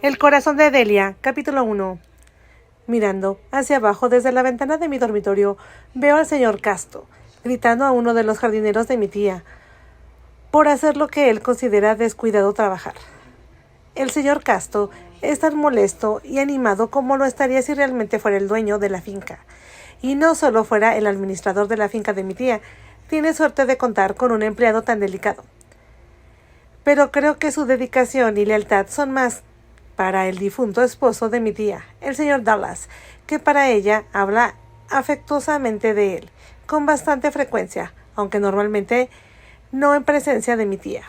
El corazón de Delia, capítulo 1. Mirando hacia abajo desde la ventana de mi dormitorio, veo al señor Casto, gritando a uno de los jardineros de mi tía, por hacer lo que él considera descuidado trabajar. El señor Casto es tan molesto y animado como lo estaría si realmente fuera el dueño de la finca, y no solo fuera el administrador de la finca de mi tía. Tiene suerte de contar con un empleado tan delicado. Pero creo que su dedicación y lealtad son más para el difunto esposo de mi tía, el señor Dallas, que para ella habla afectuosamente de él, con bastante frecuencia, aunque normalmente no en presencia de mi tía.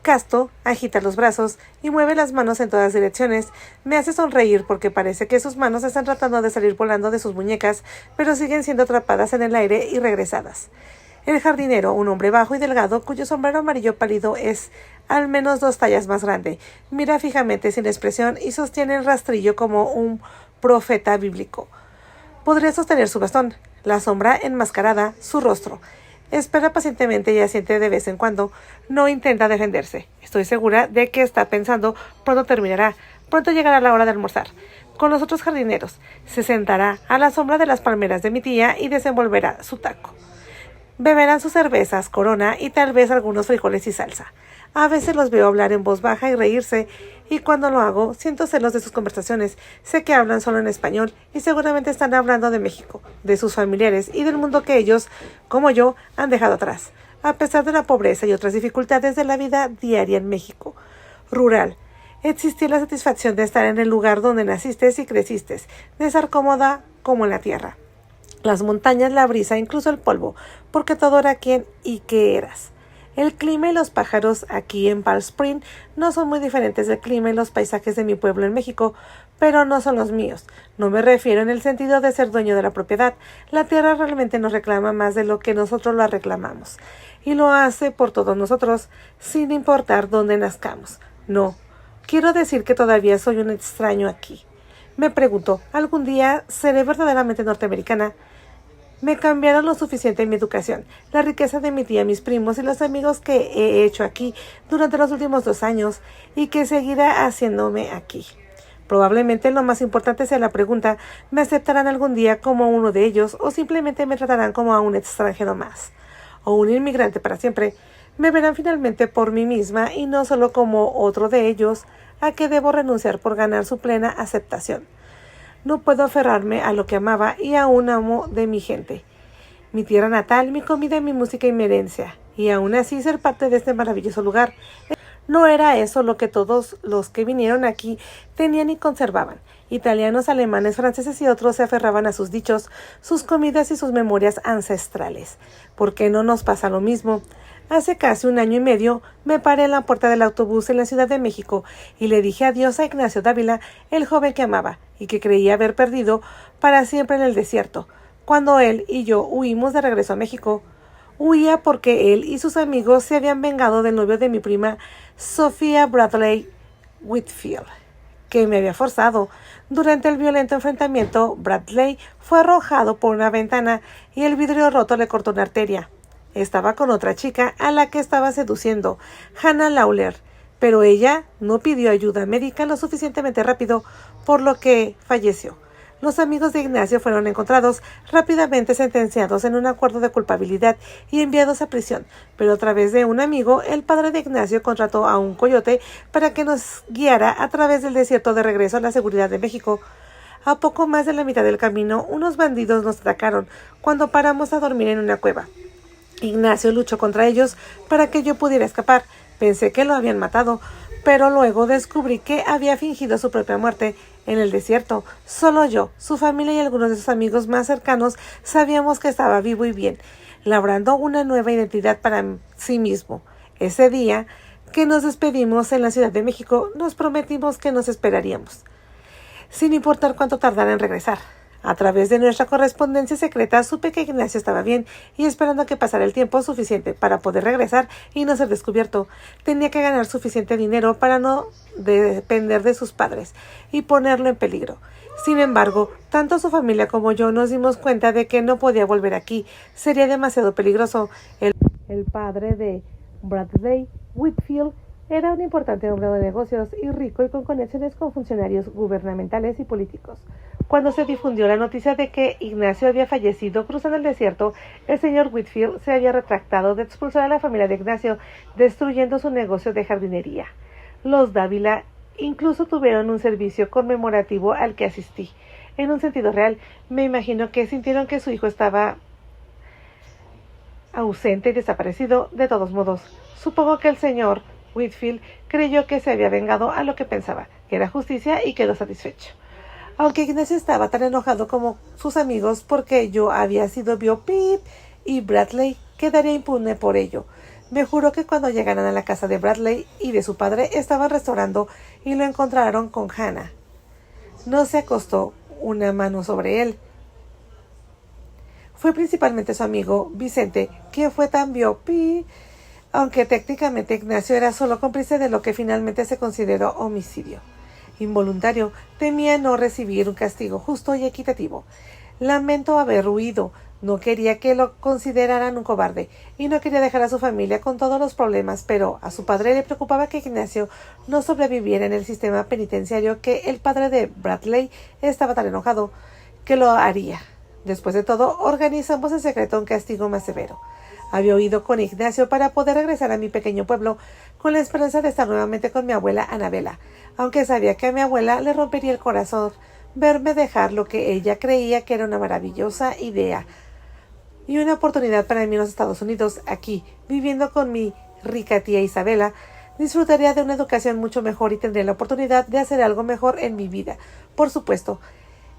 Casto agita los brazos y mueve las manos en todas direcciones. Me hace sonreír porque parece que sus manos están tratando de salir volando de sus muñecas, pero siguen siendo atrapadas en el aire y regresadas. El jardinero, un hombre bajo y delgado, cuyo sombrero amarillo pálido es al menos 2 tallas más grande, mira fijamente sin expresión y sostiene el rastrillo como un profeta bíblico. Podría sostener su bastón, la sombra enmascarada, su rostro. Espera pacientemente y asiente de vez en cuando. No intenta defenderse. Estoy segura de que está pensando: pronto terminará, pronto llegará la hora de almorzar con los otros jardineros. Se sentará a la sombra de las palmeras de mi tía y desenvolverá su taco. Beberán sus cervezas, Corona y tal vez algunos frijoles y salsa. A veces los veo hablar en voz baja y reírse, y cuando lo hago, siento celos de sus conversaciones. Sé que hablan solo en español y seguramente están hablando de México, de sus familiares y del mundo que ellos, como yo, han dejado atrás, a pesar de la pobreza y otras dificultades de la vida diaria en México. Rural. Existía la satisfacción de estar en el lugar donde naciste y creciste, de estar cómoda como en la tierra. Las montañas, la brisa, incluso el polvo, porque todo era quién y qué eras. El clima y los pájaros aquí en Palm Springs no son muy diferentes del clima y los paisajes de mi pueblo en México, pero no son los míos. No me refiero en el sentido de ser dueño de la propiedad. La tierra realmente nos reclama más de lo que nosotros la reclamamos, y lo hace por todos nosotros, sin importar dónde nazcamos. No, quiero decir que todavía soy un extraño aquí. Me pregunto, ¿algún día seré verdaderamente norteamericana? Me cambiaron lo suficiente en mi educación, la riqueza de mi tía, mis primos y los amigos que he hecho aquí durante los últimos 2 años y que seguirá haciéndome aquí. Probablemente lo más importante sea la pregunta: ¿me aceptarán algún día como uno de ellos o simplemente me tratarán como a un extranjero más? O un inmigrante para siempre. Me verán finalmente por mí misma y no solo como otro de ellos a que debo renunciar por ganar su plena aceptación. No puedo aferrarme a lo que amaba y aún amo de mi gente, mi tierra natal, mi comida, mi música y mi herencia, y aún así ser parte de este maravilloso lugar. No era eso lo que todos los que vinieron aquí tenían y conservaban. Italianos, alemanes, franceses y otros se aferraban a sus dichos, sus comidas y sus memorias ancestrales. ¿Por qué no nos pasa lo mismo? Hace casi 1 año y medio me paré en la puerta del autobús en la Ciudad de México y le dije adiós a Ignacio Dávila, el joven que amaba y que creía haber perdido para siempre en el desierto. Cuando él y yo huimos de regreso a México, huía porque él y sus amigos se habían vengado del novio de mi prima, Sophia Bradley Whitfield, que me había forzado. Durante el violento enfrentamiento, Bradley fue arrojado por una ventana y el vidrio roto le cortó una arteria. Estaba con otra chica a la que estaba seduciendo, Hannah Lawler, pero ella no pidió ayuda médica lo suficientemente rápido, por lo que falleció. Los amigos de Ignacio fueron encontrados, rápidamente sentenciados en un acuerdo de culpabilidad y enviados a prisión, pero a través de un amigo, el padre de Ignacio contrató a un coyote para que nos guiara a través del desierto de regreso a la seguridad de México. A poco más de la mitad del camino, unos bandidos nos atacaron cuando paramos a dormir en una cueva. Ignacio luchó contra ellos para que yo pudiera escapar. Pensé que lo habían matado, pero luego descubrí que había fingido su propia muerte en el desierto. Solo yo, su familia y algunos de sus amigos más cercanos sabíamos que estaba vivo y bien, labrando una nueva identidad para sí mismo. Ese día que nos despedimos en la Ciudad de México, nos prometimos que nos esperaríamos, sin importar cuánto tardara en regresar. A través de nuestra correspondencia secreta supe que Ignacio estaba bien y esperando a que pasara el tiempo suficiente para poder regresar y no ser descubierto. Tenía que ganar suficiente dinero para no depender de sus padres y ponerlo en peligro. Sin embargo, tanto su familia como yo nos dimos cuenta de que no podía volver aquí. Sería demasiado peligroso. El padre de Bradley Whitfield Era un importante hombre de negocios y rico y con conexiones con funcionarios gubernamentales y políticos. Cuando se difundió la noticia de que Ignacio había fallecido cruzando el desierto, el señor Whitfield se había retractado de expulsar a la familia de Ignacio, destruyendo su negocio de jardinería. Los Dávila incluso tuvieron un servicio conmemorativo al que asistí. En un sentido real, me imagino que sintieron que su hijo estaba ausente y desaparecido. De todos modos, supongo que el señor Whitfield creyó que se había vengado a lo que pensaba, que era justicia, y quedó satisfecho. Aunque Ignacio estaba tan enojado como sus amigos porque yo había sido Biopip y Bradley quedaría impune por ello. Me juró que cuando llegaran a la casa de Bradley y de su padre estaban restaurando y lo encontraron con Hannah. No se acostó una mano sobre él. Fue principalmente su amigo Vicente quien fue tan Biopip, aunque técnicamente Ignacio era solo cómplice de lo que finalmente se consideró homicidio involuntario. Temía no recibir un castigo justo y equitativo. Lamento haber huido. No quería que lo consideraran un cobarde y no quería dejar a su familia con todos los problemas, pero a su padre le preocupaba que Ignacio no sobreviviera en el sistema penitenciario, que el padre de Bradley estaba tan enojado que lo haría. Después de todo, organizamos en secreto un castigo más severo. Había huido con Ignacio para poder regresar a mi pequeño pueblo con la esperanza de estar nuevamente con mi abuela Anabela, aunque sabía que a mi abuela le rompería el corazón verme dejar lo que ella creía que era una maravillosa idea y una oportunidad para mí en los Estados Unidos. Aquí, viviendo con mi rica tía Isabela, disfrutaría de una educación mucho mejor y tendría la oportunidad de hacer algo mejor en mi vida. Por supuesto,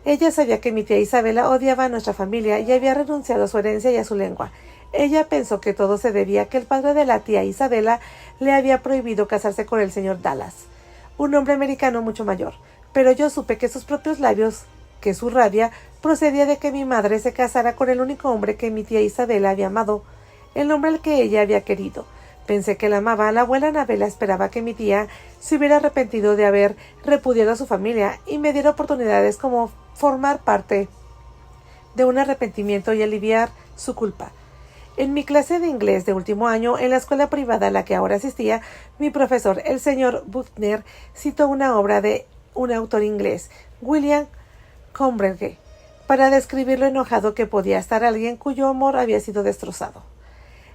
ella sabía que mi tía Isabela odiaba a nuestra familia y había renunciado a su herencia y a su lengua. Ella pensó que todo se debía a que el padre de la tía Isabela le había prohibido casarse con el señor Dallas, un hombre americano mucho mayor, pero yo supe que sus propios labios, que su rabia procedía de que mi madre se casara con el único hombre que mi tía Isabela había amado, el hombre al que ella había querido. Pensé que la amaba. La abuela Anabela esperaba que mi tía se hubiera arrepentido de haber repudiado a su familia y me diera oportunidades como formar parte de un arrepentimiento y aliviar su culpa. En mi clase de inglés de último año, en la escuela privada a la que ahora asistía, mi profesor, el señor Buckner, citó una obra de un autor inglés, William Conrad, para describir lo enojado que podía estar alguien cuyo amor había sido destrozado.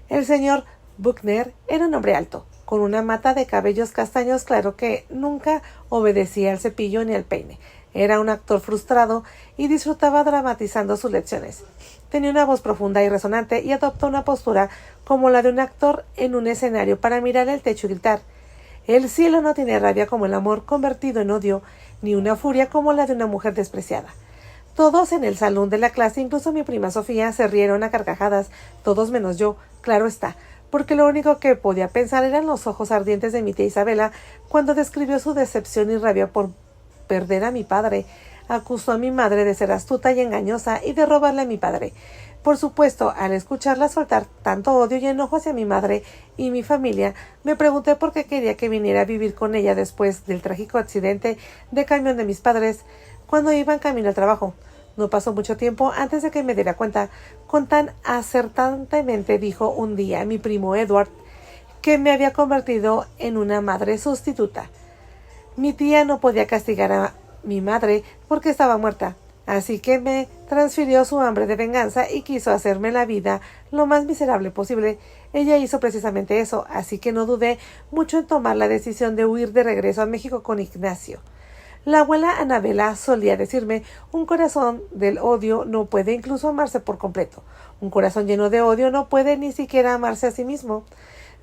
El señor Buckner era un hombre alto, con una mata de cabellos castaños claro que nunca obedecía al cepillo ni al peine. Era un actor frustrado y disfrutaba dramatizando sus lecciones. Tenía una voz profunda y resonante y adoptó una postura como la de un actor en un escenario para mirar el techo y gritar. El cielo no tiene rabia como el amor convertido en odio, ni una furia como la de una mujer despreciada. Todos en el salón de la clase, incluso mi prima Sofía, se rieron a carcajadas, todos menos yo, claro está, porque lo único que podía pensar eran los ojos ardientes de mi tía Isabela cuando describió su decepción y rabia por perder a mi padre. Acusó a mi madre de ser astuta y engañosa y de robarle a mi padre. Por supuesto, al escucharla soltar tanto odio y enojo hacia mi madre y mi familia, me pregunté por qué quería que viniera a vivir con ella después del trágico accidente de camión de mis padres cuando iban camino al trabajo. No pasó mucho tiempo antes de que me diera cuenta. Con tan acertantemente dijo un día mi primo Edward que me había convertido en una madre sustituta. Mi tía no podía castigar a mi madre porque estaba muerta, así que me transfirió su hambre de venganza y quiso hacerme la vida lo más miserable posible. Ella hizo precisamente eso, así que no dudé mucho en tomar la decisión de huir de regreso a México con Ignacio. La abuela Anabela solía decirme, un corazón del odio no puede incluso amarse por completo. Un corazón lleno de odio no puede ni siquiera amarse a sí mismo.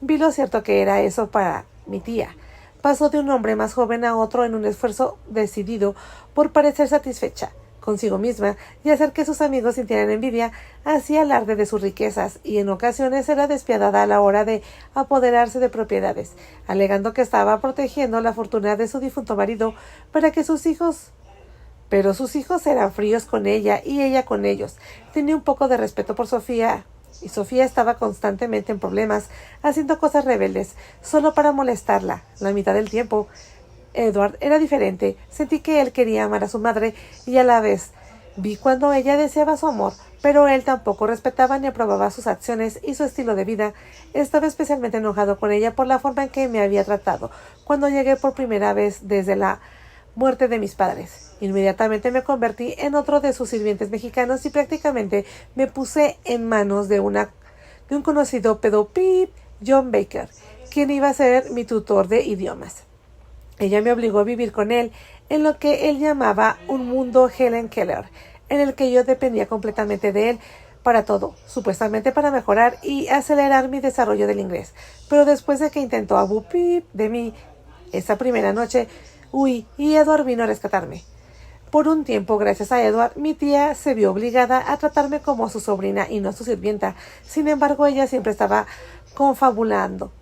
Vi lo cierto que era eso para mi tía. Pasó de un hombre más joven a otro en un esfuerzo decidido por parecer satisfecha consigo misma y hacer que sus amigos sintieran envidia. Hacía alarde de sus riquezas y en ocasiones era despiadada a la hora de apoderarse de propiedades, alegando que estaba protegiendo la fortuna de su difunto marido para que sus hijos... Pero sus hijos eran fríos con ella y ella con ellos. Tenía un poco de respeto por Sofía, y Sofía estaba constantemente en problemas, haciendo cosas rebeldes, solo para molestarla, la mitad del tiempo. Edward era diferente. Sentí que él quería amar a su madre y a la vez Vi cuando ella deseaba su amor, pero él tampoco respetaba ni aprobaba sus acciones y su estilo de vida. Estaba especialmente enojado con ella por la forma en que me había tratado cuando llegué por primera vez desde la muerte de mis padres. Inmediatamente me convertí en otro de sus sirvientes mexicanos y prácticamente me puse en manos de un conocido pedopip, John Baker, quien iba a ser mi tutor de idiomas. Ella me obligó a vivir con él en lo que él llamaba un mundo Helen Keller, en el que yo dependía completamente de él para todo, supuestamente para mejorar y acelerar mi desarrollo del inglés. Pero después de que intentó abusar de mí esa primera noche, huí y Edward vino a rescatarme. Por un tiempo, gracias a Edward, mi tía se vio obligada a tratarme como su sobrina y no su sirvienta. Sin embargo, ella siempre estaba confabulando,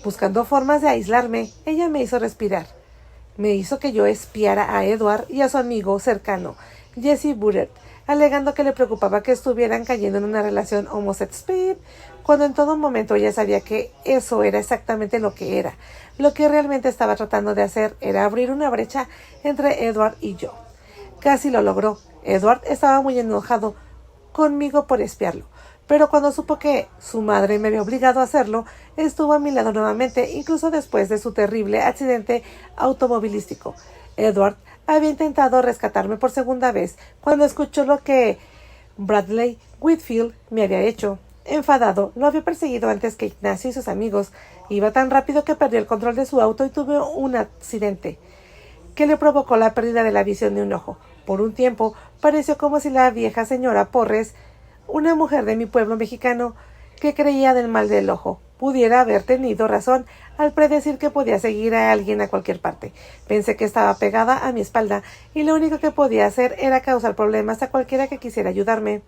buscando formas de aislarme. Ella me hizo respirar. Me hizo que yo espiara a Edward y a su amigo cercano, Jesse Bullard, alegando que le preocupaba que estuvieran cayendo en una relación homosexual, cuando en todo momento ella sabía que eso era exactamente lo que era. Lo que realmente estaba tratando de hacer era abrir una brecha entre Edward y yo. Casi lo logró. Edward estaba muy enojado conmigo por espiarlo, pero cuando supo que su madre me había obligado a hacerlo, estuvo a mi lado nuevamente, incluso después de su terrible accidente automovilístico. Edward había intentado rescatarme por segunda vez cuando escuchó lo que Bradley Whitfield me había hecho. Enfadado, lo había perseguido antes que Ignacio y sus amigos. Iba tan rápido que perdió el control de su auto y tuvo un accidente que le provocó la pérdida de la visión de un ojo. Por un tiempo, pareció como si la vieja señora Porres, una mujer de mi pueblo mexicano que creía del mal del ojo, pudiera haber tenido razón al predecir que podía seguir a alguien a cualquier parte. Pensé que estaba pegada a mi espalda y lo único que podía hacer era causar problemas a cualquiera que quisiera ayudarme.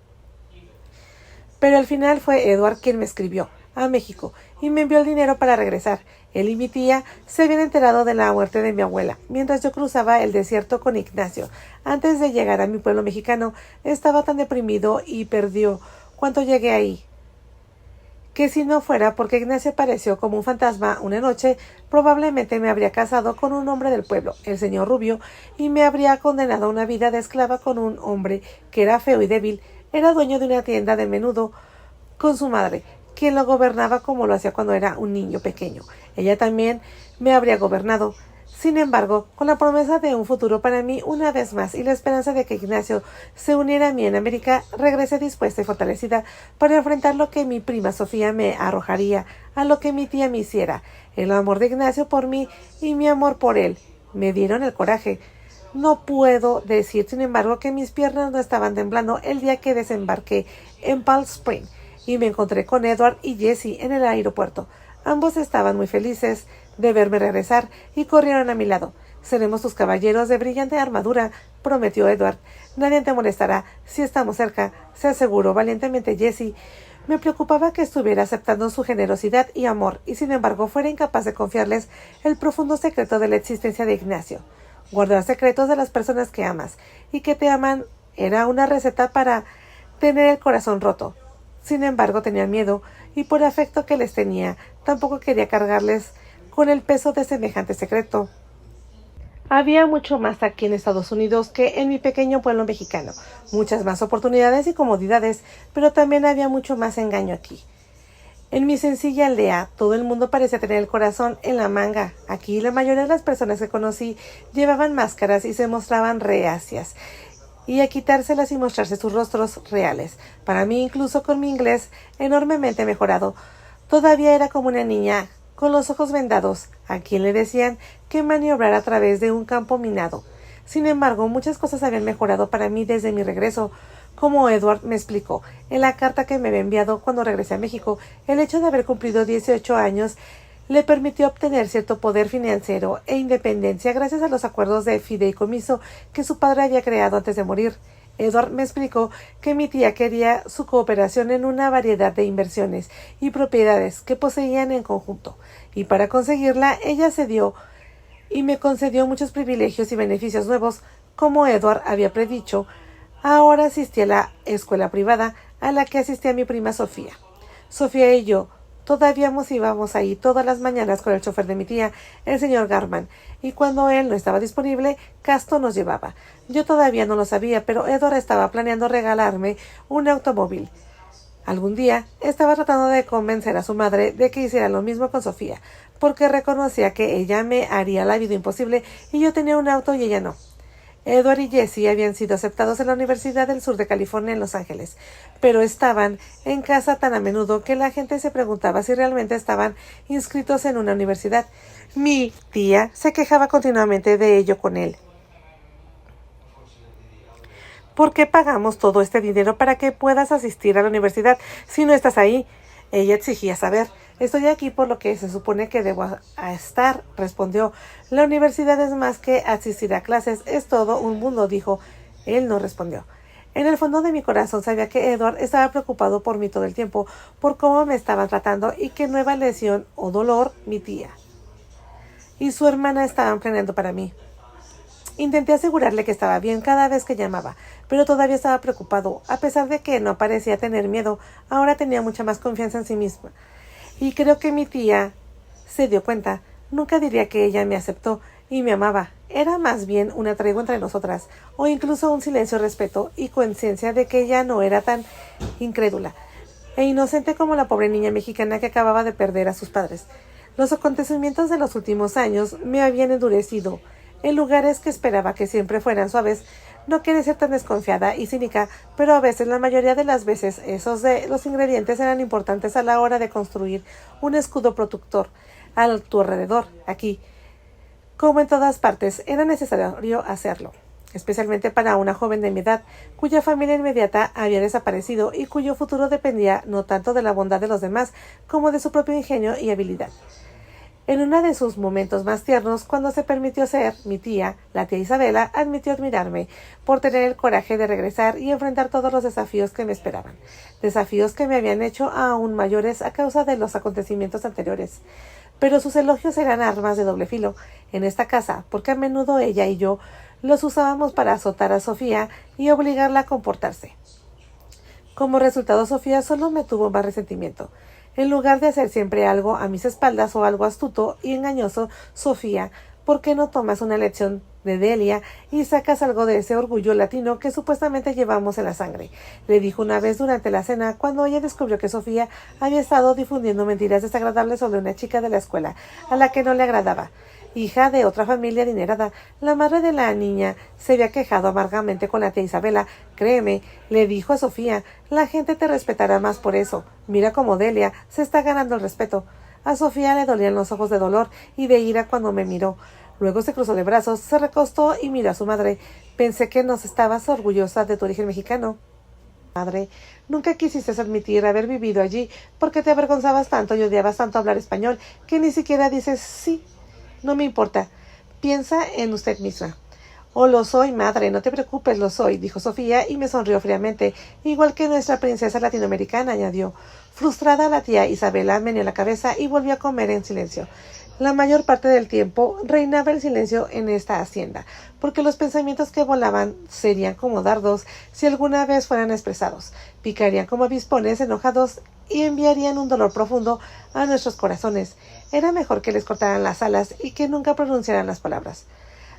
Pero al final fue Edward quien me escribió a México y me envió el dinero para regresar. Él y mi tía se habían enterado de la muerte de mi abuela mientras yo cruzaba el desierto con Ignacio. Antes de llegar a mi pueblo mexicano, estaba tan deprimido y perdió cuando llegué ahí, que si no fuera porque Ignacio apareció como un fantasma una noche, probablemente me habría casado con un hombre del pueblo, el señor Rubio, y me habría condenado a una vida de esclava con un hombre que era feo y débil. Era dueño de una tienda de menudo con su madre, quien lo gobernaba como lo hacía cuando era un niño pequeño. Ella también me habría gobernado. Sin embargo, con la promesa de un futuro para mí una vez más y la esperanza de que Ignacio se uniera a mí en América, regresé dispuesta y fortalecida para enfrentar lo que mi prima Sofía me arrojaría, a lo que mi tía me hiciera. El amor de Ignacio por mí y mi amor por él me dieron el coraje. No puedo decir, sin embargo, que mis piernas no estaban temblando el día que desembarqué en Palm Springs y me encontré con Edward y Jesse en el aeropuerto. Ambos estaban muy felices de verme regresar y corrieron a mi lado. «Seremos tus caballeros de brillante armadura», prometió Edward. «Nadie te molestará si estamos cerca», se aseguró valientemente Jesse. Me preocupaba que estuviera aceptando su generosidad y amor, y sin embargo fuera incapaz de confiarles el profundo secreto de la existencia de Ignacio. Guardar secretos de las personas que amas y que te aman era una receta para tener el corazón roto. Sin embargo, tenía miedo, y por afecto que les tenía, tampoco quería cargarles con el peso de semejante secreto. Había mucho más aquí en Estados Unidos que en mi pequeño pueblo mexicano, muchas más oportunidades y comodidades, pero también había mucho más engaño aquí. En mi sencilla aldea, todo el mundo parecía tener el corazón en la manga. Aquí la mayoría de las personas que conocí llevaban máscaras y se mostraban reacias y a quitárselas y mostrarse sus rostros reales. Para mí, incluso con mi inglés enormemente mejorado, todavía era como una niña con los ojos vendados, a quien le decían que maniobrar a través de un campo minado. Sin embargo, muchas cosas habían mejorado para mí desde mi regreso. Como Edward me explicó en la carta que me había enviado cuando regresé a México, el hecho de haber cumplido 18 años le permitió obtener cierto poder financiero e independencia gracias a los acuerdos de fideicomiso que su padre había creado antes de morir. Edward me explicó que mi tía quería su cooperación en una variedad de inversiones y propiedades que poseían en conjunto, y para conseguirla ella cedió y me concedió muchos privilegios y beneficios nuevos. Como Edward había predicho, ahora asistí a la escuela privada a la que asistía mi prima Sofía. Sofía y yo Todavía íbamos ahí todas las mañanas con el chofer de mi tía, el señor Garman, y cuando él no estaba disponible, Casto nos llevaba. Yo todavía no lo sabía, pero Edward estaba planeando regalarme un automóvil. Algún día estaba tratando de convencer a su madre de que hiciera lo mismo con Sofía, porque reconocía que ella me haría la vida imposible y yo tenía un auto y ella no. Edward y Jessie habían sido aceptados en la Universidad del Sur de California en Los Ángeles, pero estaban en casa tan a menudo que la gente se preguntaba si realmente estaban inscritos en una universidad. Mi tía se quejaba continuamente de ello con él. ¿Por qué pagamos todo este dinero para que puedas asistir a la universidad si no estás ahí? Ella exigía saber. Estoy aquí por lo que se supone que debo estar, respondió. La universidad es más que asistir a clases, es todo un mundo, dijo. Él no respondió. En el fondo de mi corazón sabía que Edward estaba preocupado por mí todo el tiempo, por cómo me estaban tratando y qué nueva lesión o dolor mi tía y su hermana estaban planeando para mí. Intenté asegurarle que estaba bien cada vez que llamaba, pero todavía estaba preocupado. A pesar de que no parecía tener miedo, ahora tenía mucha más confianza en sí misma. Y creo que mi tía se dio cuenta. Nunca diría que ella me aceptó y me amaba. Era más bien una tregua entre nosotras, o incluso un silencio de respeto y conciencia de que ella no era tan incrédula e inocente como la pobre niña mexicana que acababa de perder a sus padres. Los acontecimientos de los últimos años me habían endurecido. En lugares que esperaba que siempre fueran suaves, no quería ser tan desconfiada y cínica, pero a veces, la mayoría de las veces, los ingredientes eran importantes a la hora de construir un escudo protector a tu alrededor. Aquí, como en todas partes, era necesario hacerlo, especialmente para una joven de mi edad, cuya familia inmediata había desaparecido y cuyo futuro dependía no tanto de la bondad de los demás, como de su propio ingenio y habilidad. En uno de sus momentos más tiernos, cuando se permitió ser, mi tía, la tía Isabela, admitió admirarme por tener el coraje de regresar y enfrentar todos los desafíos que me esperaban, desafíos que me habían hecho aún mayores a causa de los acontecimientos anteriores. Pero sus elogios eran armas de doble filo en esta casa, porque a menudo ella y yo los usábamos para azotar a Sofía y obligarla a comportarse. Como resultado, Sofía solo me tuvo más resentimiento. En lugar de hacer siempre algo a mis espaldas o algo astuto y engañoso, Sofía, ¿por qué no tomas una lección de Delia y sacas algo de ese orgullo latino que supuestamente llevamos en la sangre? Le dijo una vez durante la cena, cuando ella descubrió que Sofía había estado difundiendo mentiras desagradables sobre una chica de la escuela, a la que no le agradaba. Hija de otra familia adinerada, la madre de la niña se había quejado amargamente con la tía Isabela. Créeme, le dijo a Sofía, la gente te respetará más por eso. Mira cómo Delia se está ganando el respeto. A Sofía le dolían los ojos de dolor y de ira cuando me miró. Luego se cruzó de brazos, se recostó y miró a su madre. Pensé que no estabas orgullosa de tu origen mexicano. Madre, nunca quisiste admitir haber vivido allí porque te avergonzabas tanto y odiabas tanto hablar español que ni siquiera dices sí. No me importa. Piensa en usted misma. Oh, lo soy, madre, no te preocupes, lo soy, dijo Sofía y me sonrió fríamente, igual que nuestra princesa latinoamericana, añadió. Frustrada, la tía Isabela meneó la cabeza y volvió a comer en silencio. La mayor parte del tiempo reinaba el silencio en esta hacienda, porque los pensamientos que volaban serían como dardos si alguna vez fueran expresados, picarían como avispones enojados y enviarían un dolor profundo a nuestros corazones. Era mejor que les cortaran las alas y que nunca pronunciaran las palabras.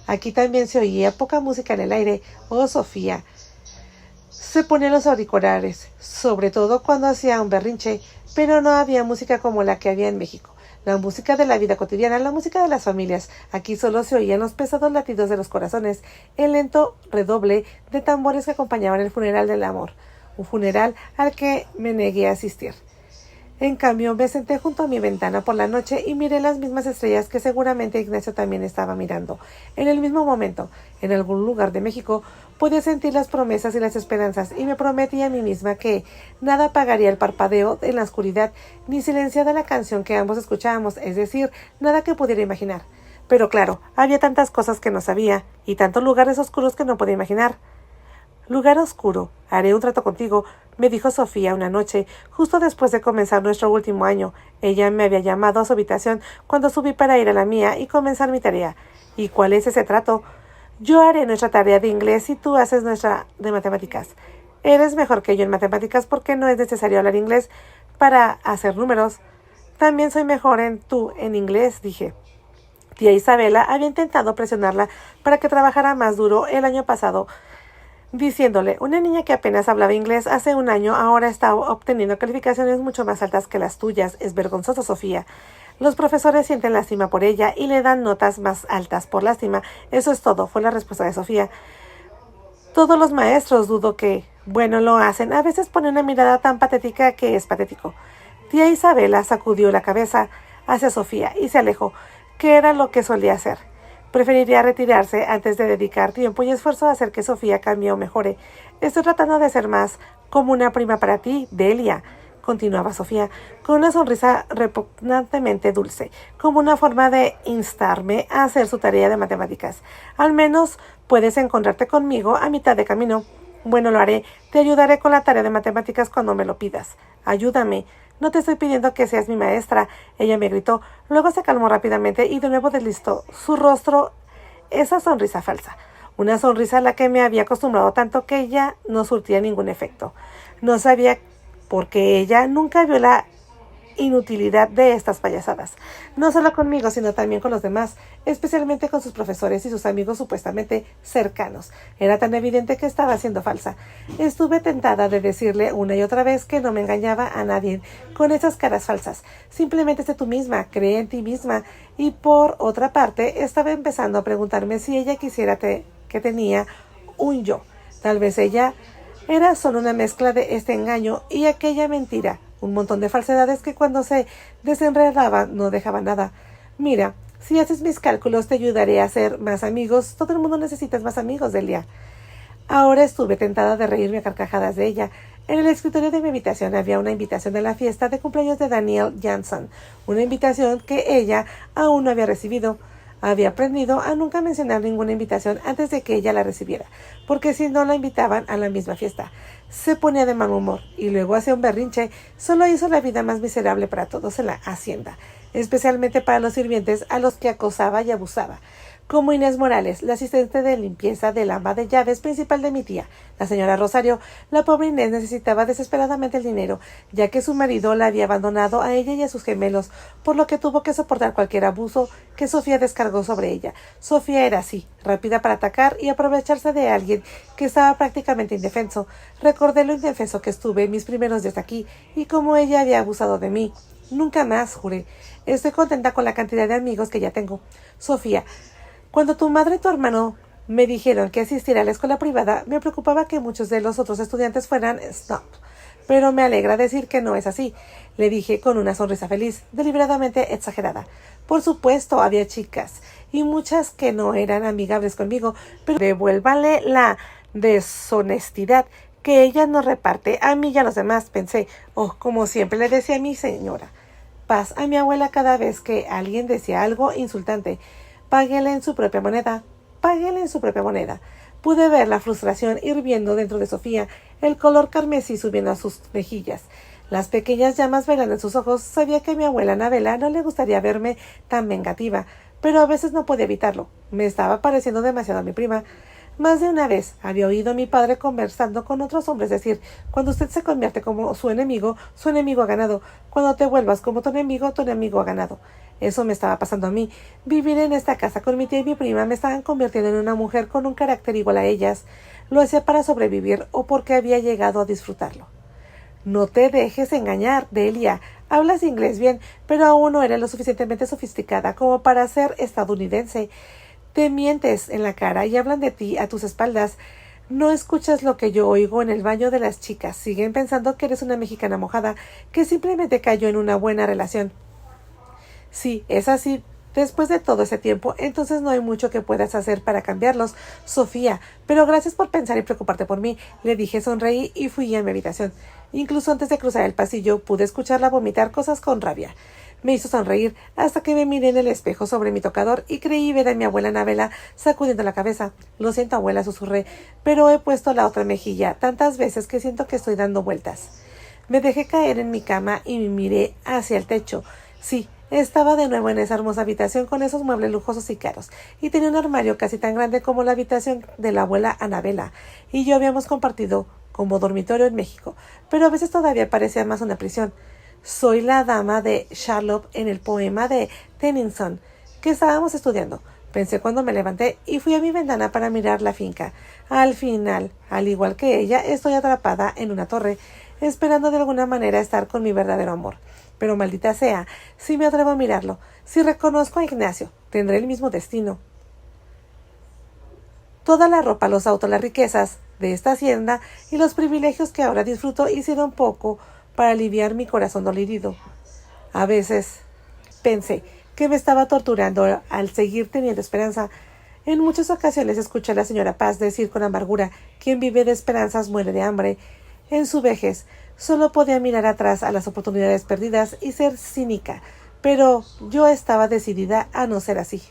Aquí también se oía poca música en el aire. Oh, Sofía se ponía los auriculares, sobre todo cuando hacía un berrinche, pero no había música como la que había en México. La música de la vida cotidiana, la música de las familias. Aquí solo se oían los pesados latidos de los corazones, el lento redoble de tambores que acompañaban el funeral del amor, un funeral al que me negué a asistir. En cambio, me senté junto a mi ventana por la noche y miré las mismas estrellas que seguramente Ignacio también estaba mirando. En el mismo momento, en algún lugar de México, podía sentir las promesas y las esperanzas y me prometí a mí misma que nada apagaría el parpadeo en la oscuridad ni silenciada la canción que ambos escuchábamos, es decir, nada que pudiera imaginar. Pero claro, había tantas cosas que no sabía y tantos lugares oscuros que no podía imaginar. Lugar oscuro, haré un trato contigo, me dijo Sofía una noche, justo después de comenzar nuestro último año. Ella me había llamado a su habitación cuando subí para ir a la mía y comenzar mi tarea. ¿Y cuál es ese trato? Yo haré nuestra tarea de inglés y tú haces nuestra de matemáticas. Eres mejor que yo en matemáticas porque no es necesario hablar inglés para hacer números. También soy mejor en inglés, dije. Tía Isabela había intentado presionarla para que trabajara más duro el año pasado, diciéndole, una niña que apenas hablaba inglés hace un año ahora está obteniendo calificaciones mucho más altas que las tuyas. Es vergonzoso, Sofía. Los profesores sienten lástima por ella y le dan notas más altas por lástima. Eso es todo, fue la respuesta de Sofía. Todos los maestros dudo que, bueno, lo hacen. A veces pone una mirada tan patética que es patético. Tía Isabela sacudió la cabeza hacia Sofía y se alejó, que era lo que solía hacer. Preferiría retirarse antes de dedicar tiempo y esfuerzo a hacer que Sofía cambie o mejore. Estoy tratando de ser más como una prima para ti, Delia, continuaba Sofía, con una sonrisa repugnantemente dulce, como una forma de instarme a hacer su tarea de matemáticas. Al menos puedes encontrarte conmigo a mitad de camino. Bueno, lo haré. Te ayudaré con la tarea de matemáticas cuando me lo pidas. Ayúdame. No te estoy pidiendo que seas mi maestra, ella me gritó. Luego se calmó rápidamente y de nuevo deslizó su rostro esa sonrisa falsa. Una sonrisa a la que me había acostumbrado tanto que ella no surtía ningún efecto. No sabía por qué ella nunca vio la inutilidad de estas payasadas. No solo conmigo, sino también con los demás, especialmente con sus profesores y sus amigos supuestamente cercanos. Era tan evidente que estaba siendo falsa. Estuve tentada de decirle una y otra vez que no me engañaba a nadie con esas caras falsas. Simplemente sé tú misma, cree en ti misma. Y por otra parte, estaba empezando a preguntarme si ella quisiera que tenía un yo. Tal vez ella era solo una mezcla de este engaño y aquella mentira. Un montón de falsedades que cuando se desenredaban no dejaban nada. Mira, si haces mis cálculos te ayudaré a hacer más amigos. Todo el mundo necesita más amigos, Delia. Ahora estuve tentada de reírme a carcajadas de ella. En el escritorio de mi habitación había una invitación de la fiesta de cumpleaños de Daniel Jansen. Una invitación que ella aún no había recibido. Había aprendido a nunca mencionar ninguna invitación antes de que ella la recibiera, porque si no la invitaban a la misma fiesta, se ponía de mal humor y luego hacía un berrinche. Solo hizo la vida más miserable para todos en la hacienda, especialmente para los sirvientes a los que acosaba y abusaba. Como Inés Morales, la asistente de limpieza del ama de llaves principal de mi tía, la señora Rosario. La pobre Inés necesitaba desesperadamente el dinero, ya que su marido la había abandonado a ella y a sus gemelos, por lo que tuvo que soportar cualquier abuso que Sofía descargó sobre ella. Sofía era así, rápida para atacar y aprovecharse de alguien que estaba prácticamente indefenso. Recordé lo indefenso que estuve en mis primeros días aquí y cómo ella había abusado de mí. Nunca más, juré. Estoy contenta con la cantidad de amigos que ya tengo. Sofía, cuando tu madre y tu hermano me dijeron que asistiera a la escuela privada, me preocupaba que muchos de los otros estudiantes fueran snob. Pero me alegra decir que no es así, le dije con una sonrisa feliz, deliberadamente exagerada. Por supuesto, había chicas, y muchas que no eran amigables conmigo, pero devuélvale la deshonestidad que ella nos reparte a mí y a los demás, pensé. Oh, como siempre le decía a mi señora Paz a mi abuela cada vez que alguien decía algo insultante. Páguele en su propia moneda. Páguele en su propia moneda. Pude ver la frustración hirviendo dentro de Sofía, el color carmesí subiendo a sus mejillas. Las pequeñas llamas bailando en sus ojos. Sabía que a mi abuela Anabela no le gustaría verme tan vengativa, pero a veces no podía evitarlo. Me estaba pareciendo demasiado a mi prima. Más de una vez había oído a mi padre conversando con otros hombres decir: cuando usted se convierte como su enemigo ha ganado. Cuando te vuelvas como tu enemigo ha ganado. Eso me estaba pasando a mí. Vivir en esta casa con mi tía y mi prima me estaban convirtiendo en una mujer con un carácter igual a ellas. Lo hacía para sobrevivir o porque había llegado a disfrutarlo. No te dejes engañar, Delia. Hablas inglés bien, pero aún no eres lo suficientemente sofisticada como para ser estadounidense. Te mientes en la cara y hablan de ti a tus espaldas. No escuchas lo que yo oigo en el baño de las chicas. Siguen pensando que eres una mexicana mojada, que simplemente cayó en una buena relación. Sí, es así. Después de todo ese tiempo, entonces no hay mucho que puedas hacer para cambiarlos, Sofía. Pero gracias por pensar y preocuparte por mí, le dije, sonreí y fui a mi habitación. Incluso antes de cruzar el pasillo, pude escucharla vomitar cosas con rabia. Me hizo sonreír hasta que me miré en el espejo sobre mi tocador y creí ver a mi abuela Anabela sacudiendo la cabeza. Lo siento, abuela, susurré, pero he puesto la otra mejilla tantas veces que siento que estoy dando vueltas. Me dejé caer en mi cama y me miré hacia el techo. Sí, estaba de nuevo en esa hermosa habitación con esos muebles lujosos y caros, y tenía un armario casi tan grande como la habitación de la abuela Anabela, y yo habíamos compartido como dormitorio en México, pero a veces todavía parecía más una prisión. Soy la dama de Charlotte en el poema de Tennyson que estábamos estudiando. Pensé cuando me levanté y fui a mi ventana para mirar la finca. Al final, al igual que ella, estoy atrapada en una torre, esperando de alguna manera estar con mi verdadero amor. Pero maldita sea, si me atrevo a mirarlo, si reconozco a Ignacio, tendré el mismo destino. Toda la ropa, los autos, las riquezas de esta hacienda y los privilegios que ahora disfruto hicieron poco para aliviar mi corazón dolorido. A veces pensé que me estaba torturando al seguir teniendo esperanza. En muchas ocasiones escuché a la señora Paz decir con amargura: quien vive de esperanzas muere de hambre. En su vejez solo podía mirar atrás a las oportunidades perdidas y ser cínica, pero yo estaba decidida a no ser así.